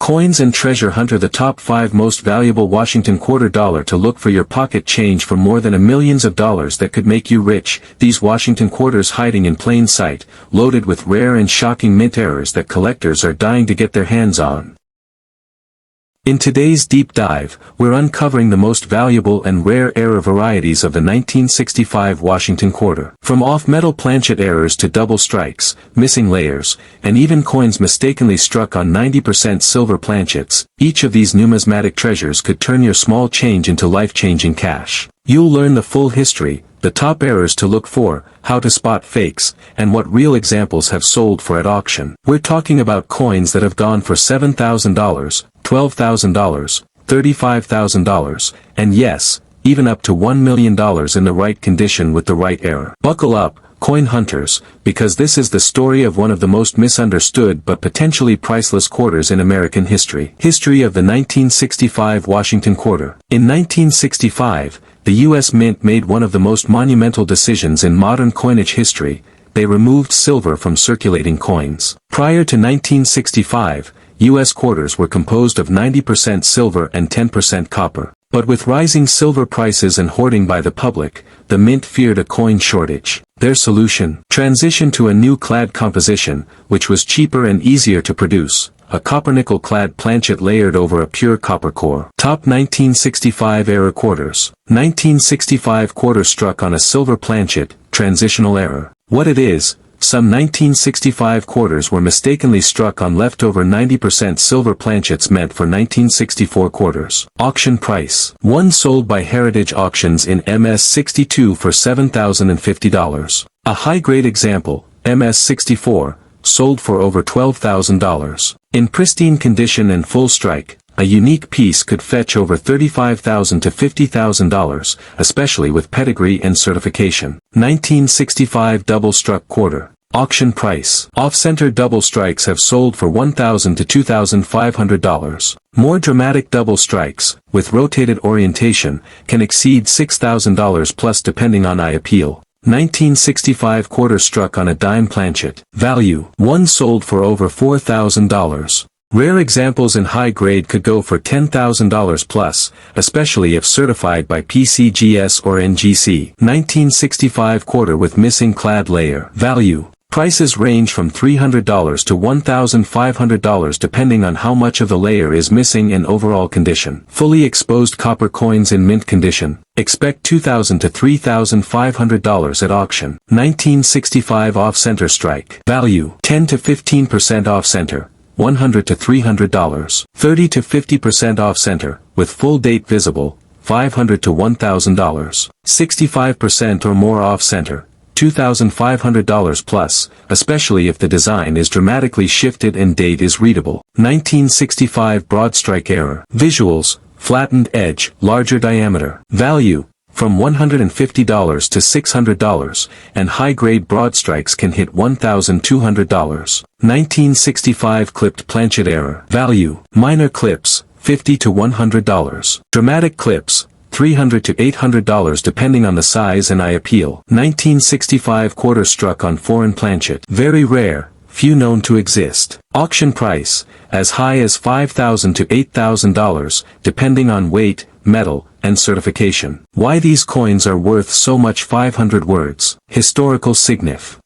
Coins and Treasure Hunt are the top 5 most valuable Washington quarter dollar to look for your pocket change for more than millions of dollars that could make you rich. These Washington quarters hiding in plain sight, loaded with rare and shocking mint errors that collectors are dying to get their hands on. In today's deep dive, we're uncovering the most valuable and rare error varieties of the 1965 Washington quarter. From off-metal planchet errors to double strikes, missing layers, and even coins mistakenly struck on 90% silver planchets, each of these numismatic treasures could turn your small change into life-changing cash. You'll learn the full history, the top errors to look for, how to spot fakes, and what real examples have sold for at auction. We're talking about coins that have gone for $7,000, $12,000, $35,000, and yes, even up to $1 million in the right condition with the right error. Buckle up, coin hunters, because this is the story of one of the most misunderstood but potentially priceless quarters in American history. History of the 1965 Washington quarter. In 1965, the U.S. Mint made one of the most monumental decisions in modern coinage history. They removed silver from circulating coins. Prior to 1965, U.S. quarters were composed of 90% silver and 10% copper. But with rising silver prices and hoarding by the public, the Mint feared a coin shortage. Their solution? Transition to a new clad composition, which was cheaper and easier to produce. A copper-nickel clad planchet layered over a pure copper core. Top 1965 era quarters. 1965 quarter struck on a silver planchet, transitional error. What it is: some 1965 quarters were mistakenly struck on leftover 90% silver planchets meant for 1964 quarters. Auction price. One sold by Heritage Auctions in MS-62 for $7,050. A high-grade example, MS-64, sold for over $12,000. In pristine condition and full strike, a unique piece could fetch over $35,000 to $50,000, especially with pedigree and certification. 1965 double-struck quarter. Auction price. Off-center double strikes have sold for $1,000 to $2,500. More dramatic double strikes, with rotated orientation, can exceed $6,000 plus depending on eye appeal. 1965 quarter struck on a dime planchet. Value. One sold for over $4,000. Rare examples in high grade could go for $10,000 plus, especially if certified by PCGS or NGC. 1965 quarter with missing clad layer. Value. Prices range from $300 to $1,500 depending on how much of the layer is missing and overall condition. Fully exposed copper coins in mint condition. Expect $2,000 to $3,500 at auction. 1965 off-center strike. Value. 10 to 15% off-center. $100 to $300. 30 to 50% off-center, with full date visible, $500 to $1,000. 65% or more off-center, $2,500 plus, especially if the design is dramatically shifted and date is readable. 1965 broad strike error. Visuals: flattened edge, larger diameter. Value: from $150 to $600, and high-grade broad strikes can hit $1,200. 1965 clipped planchet error. Value: minor clips, $50 to $100. Dramatic clips, $300 to $800 depending on the size and eye appeal. 1965 quarter struck on foreign planchet. Very rare, few known to exist. Auction price, as high as $5,000 to $8,000, depending on weight, metal, and certification. Why these coins are worth so much? 500 words. Historical signif.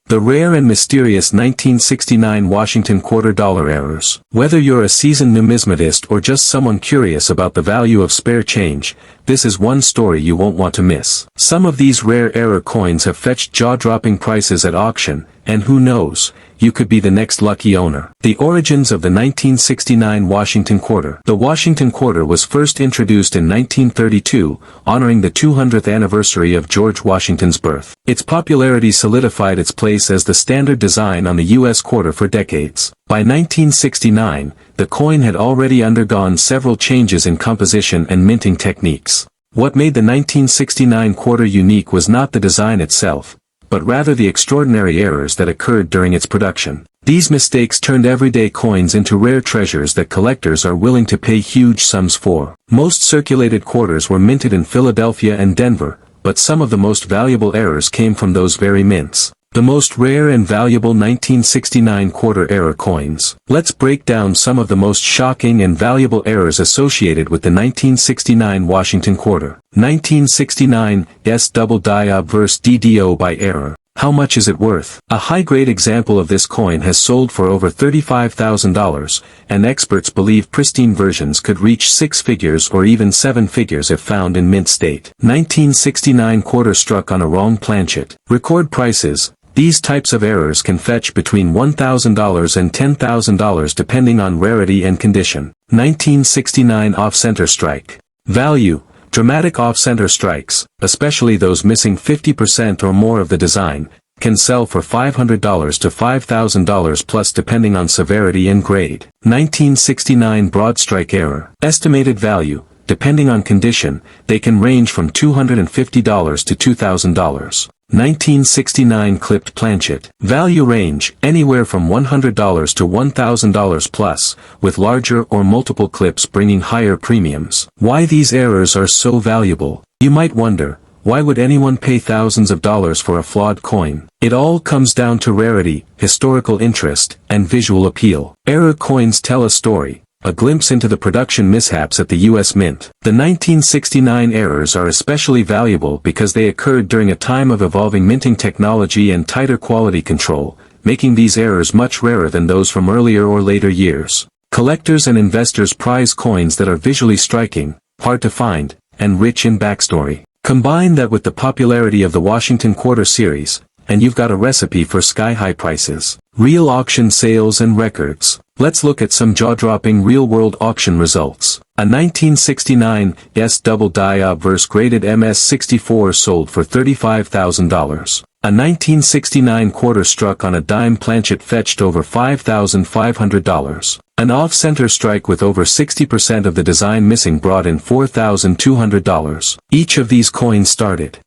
The rare and mysterious 1969 Washington quarter dollar errors. Whether you're a seasoned numismatist or just someone curious about the value of spare change, this is one story you won't want to miss. Some of these rare error coins have fetched jaw-dropping prices at auction, and who knows, you could be the next lucky owner. The origins of the 1969 Washington quarter. The Washington quarter was first introduced in 1932, honoring the 200th anniversary of George Washington's birth. Its popularity solidified its place as the standard design on the U.S. quarter for decades. By 1969, the coin had already undergone several changes in composition and minting techniques. What made the 1969 quarter unique was not the design itself, but rather the extraordinary errors that occurred during its production. These mistakes turned everyday coins into rare treasures that collectors are willing to pay huge sums for. Most circulated quarters were minted in Philadelphia and Denver, but some of the most valuable errors came from those very mints. The most rare and valuable 1969 quarter error coins. Let's break down some of the most shocking and valuable errors associated with the 1969 Washington quarter. 1969 S double die obverse DDO by error. How much is it worth? A high-grade example of this coin has sold for over $35,000, and experts believe pristine versions could reach 6 figures or even 7 figures if found in mint state. 1969 quarter struck on a wrong planchet. Record prices. These types of errors can fetch between $1,000 and $10,000 depending on rarity and condition. 1969 off-center strike. Value. Dramatic off-center strikes, especially those missing 50% or more of the design, can sell for $500 to $5,000 plus depending on severity and grade. 1969 broad strike error. Estimated value. Depending on condition, they can range from $250 to $2,000. 1969 clipped planchet. Value range, anywhere from $100 to $1,000 plus, with larger or multiple clips bringing higher premiums. Why these errors are so valuable? You might wonder, why would anyone pay thousands of dollars for a flawed coin? It all comes down to rarity, historical interest, and visual appeal. Error coins tell a story. A glimpse into the production mishaps at the U.S. Mint. The 1969 errors are especially valuable because they occurred during a time of evolving minting technology and tighter quality control, making these errors much rarer than those from earlier or later years. Collectors and investors prize coins that are visually striking, hard to find, and rich in backstory. Combine that with the popularity of the Washington Quarter series, and you've got a recipe for sky-high prices. Real auction sales and records. Let's look at some jaw-dropping real-world auction results. A 1969 S double die obverse graded MS64 sold for $35,000. A 1969 quarter struck on a dime planchet fetched over $5,500. An off-center strike with over 60% of the design missing brought in $4,200. Each of these coins started.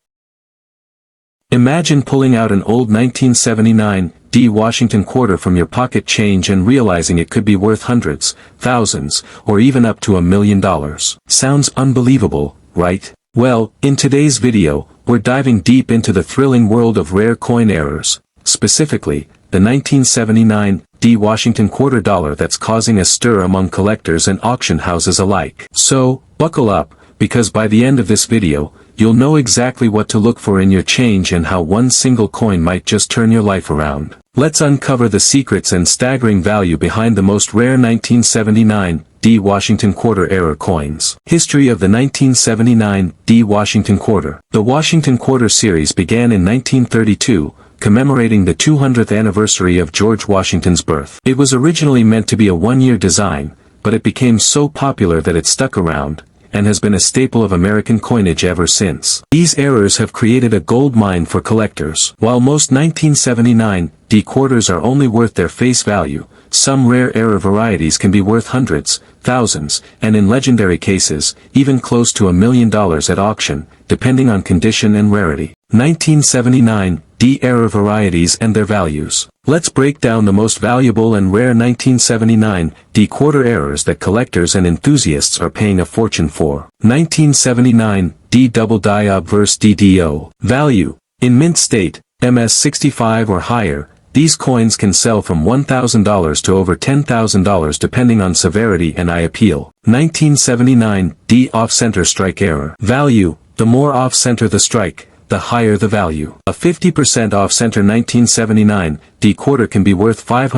Imagine pulling out an old 1979 D Washington quarter from your pocket change and realizing it could be worth hundreds, thousands, or even up to $1 million. Sounds unbelievable, right? Well, in today's video, we're diving deep into the thrilling world of rare coin errors, specifically, the 1979 D Washington quarter dollar that's causing a stir among collectors and auction houses alike. So, buckle up, because by the end of this video, you'll know exactly what to look for in your change and how one single coin might just turn your life around. Let's uncover the secrets and staggering value behind the most rare 1979 D Washington quarter error coins. History of the 1979 D Washington quarter. The Washington quarter series began in 1932, commemorating the 200th anniversary of George Washington's birth. It was originally meant to be a one-year design, but it became so popular that it stuck around, and has been a staple of American coinage ever since. These errors have created a gold mine for collectors. While most 1979 D quarters are only worth their face value, some rare error varieties can be worth hundreds, thousands, and in legendary cases, even close to $1 million at auction, depending on condition and rarity. 1979 D error varieties and their values. Let's break down the most valuable and rare 1979 D quarter errors that collectors and enthusiasts are paying a fortune for. 1979 D double die obverse DDO. Value. In mint state, MS65 or higher, these coins can sell from $1,000 to over $10,000 depending on severity and eye appeal. 1979 D off-center strike error. Value. The more off-center the strike, the higher the value. A 50% off-center 1979 D quarter can be worth $500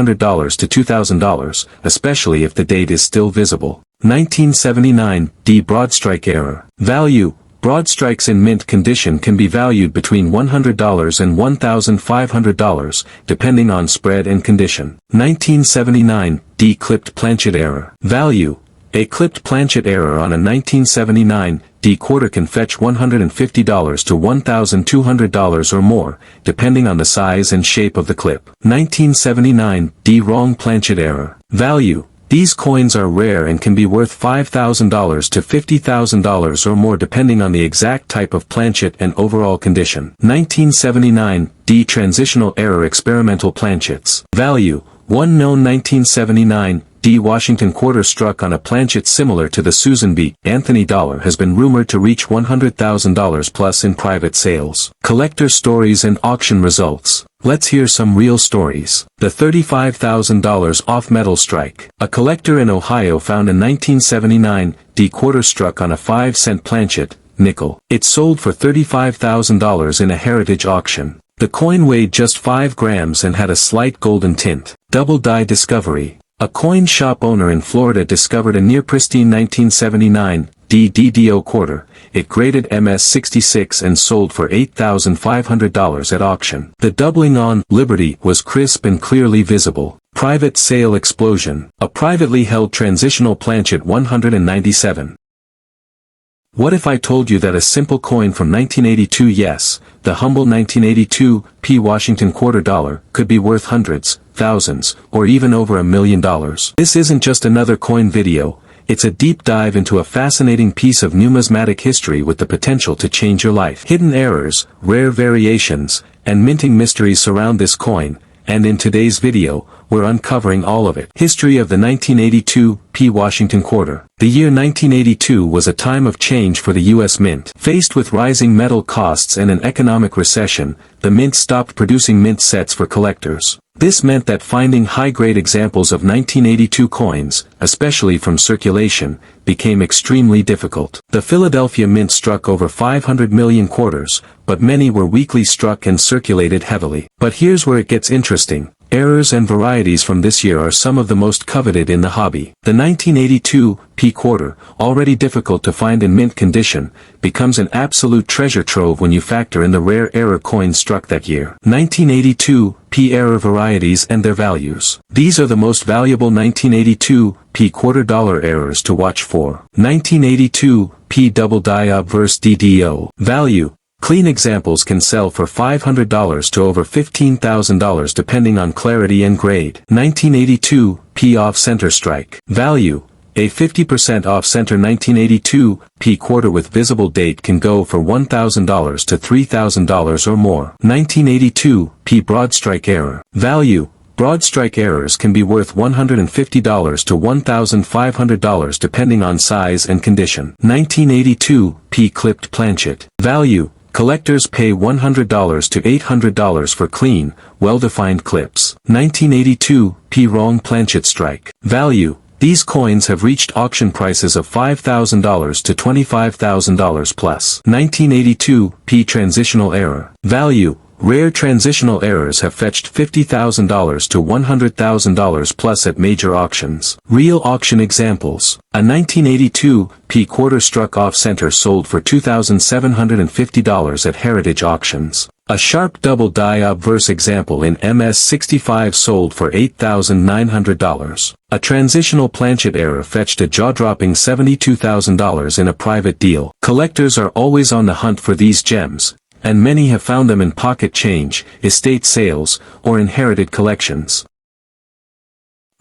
to $2,000, especially if the date is still visible. 1979 D broad strike error. Value. Broad strikes in mint condition can be valued between $100 and $1,500, depending on spread and condition. 1979 D clipped planchet error. Value. A clipped planchet error on a 1979 D quarter can fetch $150 to $1,200 or more, depending on the size and shape of the clip. 1979 D wrong planchet error. Value. These coins are rare and can be worth $5,000 to $50,000 or more depending on the exact type of planchet and overall condition. 1979 D transitional error experimental planchets. Value. One known 1979 D Washington quarter struck on a planchet similar to the Susan B. Anthony dollar has been rumored to reach $100,000 plus in private sales. Collector stories and auction results. Let's hear some real stories. The $35,000 off metal strike. A collector in Ohio found a 1979 D quarter struck on a 5-cent planchet, nickel. It sold for $35,000 in a heritage auction. The coin weighed just 5 grams and had a slight golden tint. Double die discovery. A coin shop owner in Florida discovered a near-pristine 1979 DDO quarter. It graded MS66 and sold for $8,500 at auction. The doubling on Liberty was crisp and clearly visible. Private sale explosion. A privately held transitional planchet 197. What if I told you that a simple coin from 1982, yes, the humble 1982 P Washington quarter dollar, could be worth hundreds, thousands, or even over $1 million? This isn't just another coin video, it's a deep dive into a fascinating piece of numismatic history with the potential to change your life. Hidden errors, rare variations, and minting mysteries surround this coin, and in today's video, we're uncovering all of it. History of the 1982 P Washington quarter. The year 1982 was a time of change for the U.S. Mint. Faced with rising metal costs and an economic recession, the Mint stopped producing mint sets for collectors. This meant that finding high-grade examples of 1982 coins, especially from circulation, became extremely difficult. The Philadelphia Mint struck over 500 million quarters, but many were weakly struck and circulated heavily. But here's where it gets interesting. Errors and varieties from this year are some of the most coveted in the hobby. The 1982 P quarter, already difficult to find in mint condition, becomes an absolute treasure trove when you factor in the rare error coins struck that year. 1982 P error varieties and their values. These are the most valuable 1982 P quarter dollar errors to watch for. 1982 P double die obverse DDO. Value. Clean examples can sell for $500 to over $15,000 depending on clarity and grade. 1982 P off-center strike. Value. A 50% off-center 1982 P quarter with visible date can go for $1,000 to $3,000 or more. 1982 P broad strike error. Value. Broad strike errors can be worth $150 to $1,500 depending on size and condition. 1982 P clipped planchet. Value. Collectors pay $100 to $800 for clean, well-defined clips. 1982 P wrong planchet strike. Value. These coins have reached auction prices of $5,000 to $25,000 plus. 1982 P transitional error. Value. Rare transitional errors have fetched $50,000 to $100,000 plus at major auctions. Real auction examples. A 1982 P quarter struck off-center sold for $2,750 at heritage auctions. A sharp double die obverse example in MS65 sold for $8,900. A transitional planchet error fetched a jaw-dropping $72,000 in a private deal. Collectors are always on the hunt for these gems, and many have found them in pocket change, estate sales, or inherited collections.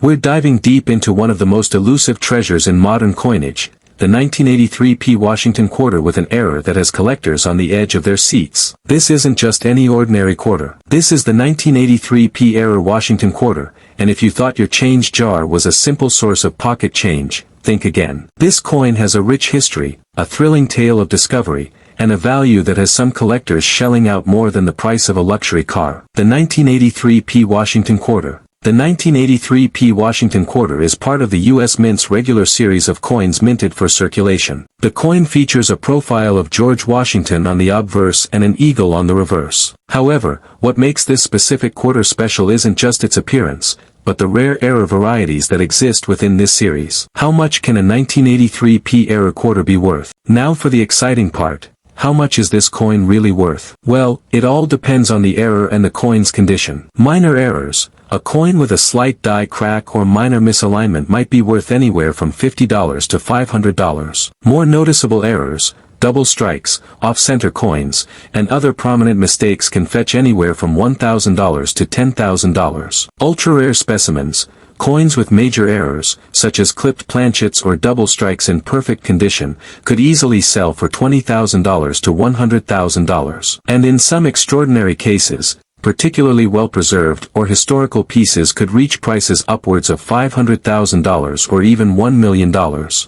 We're diving deep into one of the most elusive treasures in modern coinage, the 1983 P Washington quarter with an error that has collectors on the edge of their seats. This isn't just any ordinary quarter. This is the 1983 P error Washington quarter, and if you thought your change jar was a simple source of pocket change, think again. This coin has a rich history, a thrilling tale of discovery, and a value that has some collectors shelling out more than the price of a luxury car. The 1983 P Washington quarter. The 1983 P Washington quarter is part of the U.S. Mint's regular series of coins minted for circulation. The coin features a profile of George Washington on the obverse and an eagle on the reverse. However, what makes this specific quarter special isn't just its appearance, but the rare error varieties that exist within this series. How much can a 1983 P error quarter be worth? Now for the exciting part. How much is this coin really worth? Well, it all depends on the error and the coin's condition. Minor errors. A coin with a slight die crack or minor misalignment might be worth anywhere from $50 to $500. More noticeable errors, double strikes, off-center coins, and other prominent mistakes can fetch anywhere from $1,000 to $10,000. Ultra-rare specimens. Coins with major errors, such as clipped planchets or double strikes in perfect condition, could easily sell for $20,000 to $100,000. And in some extraordinary cases, particularly well-preserved or historical pieces could reach prices upwards of $500,000 or even $1 million.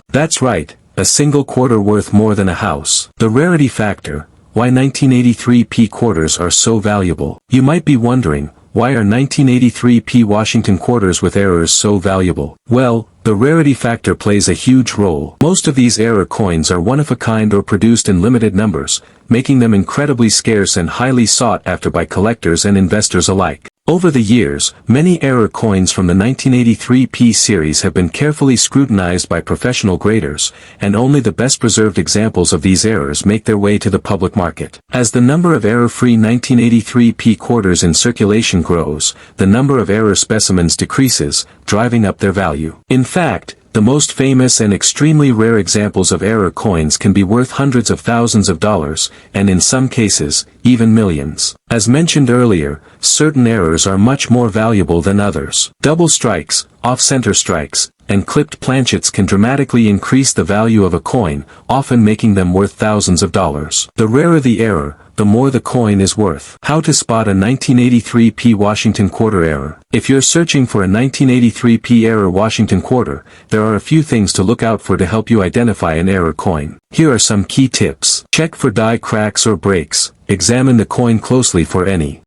That's right, a single quarter worth more than a house. The rarity factor. why 1983p quarters are so valuable. You might be wondering, why are 1983p Washington quarters with errors so valuable? Well, the rarity factor plays a huge role. Most of these error coins are one-of-a-kind or produced in limited numbers, making them incredibly scarce and highly sought after by collectors and investors alike. Over the years, many error coins from the 1983p series have been carefully scrutinized by professional graders, and only the best-preserved examples of these errors make their way to the public market. As the number of error-free 1983p quarters in circulation grows, the number of error specimens decreases, driving up their value. In fact, the most famous and extremely rare examples of error coins can be worth hundreds of thousands of dollars, and in some cases, even millions. As mentioned earlier, certain errors are much more valuable than others. Double strikes, off-center strikes, and clipped planchets can dramatically increase the value of a coin, often making them worth thousands of dollars. The rarer the error, the more the coin is worth. How to spot a 1983p Washington quarter error. If you're searching for a 1983p error Washington quarter, there are a few things to look out for to help you identify an error coin. Here are some key tips. Check for die cracks or breaks. Examine the coin closely for any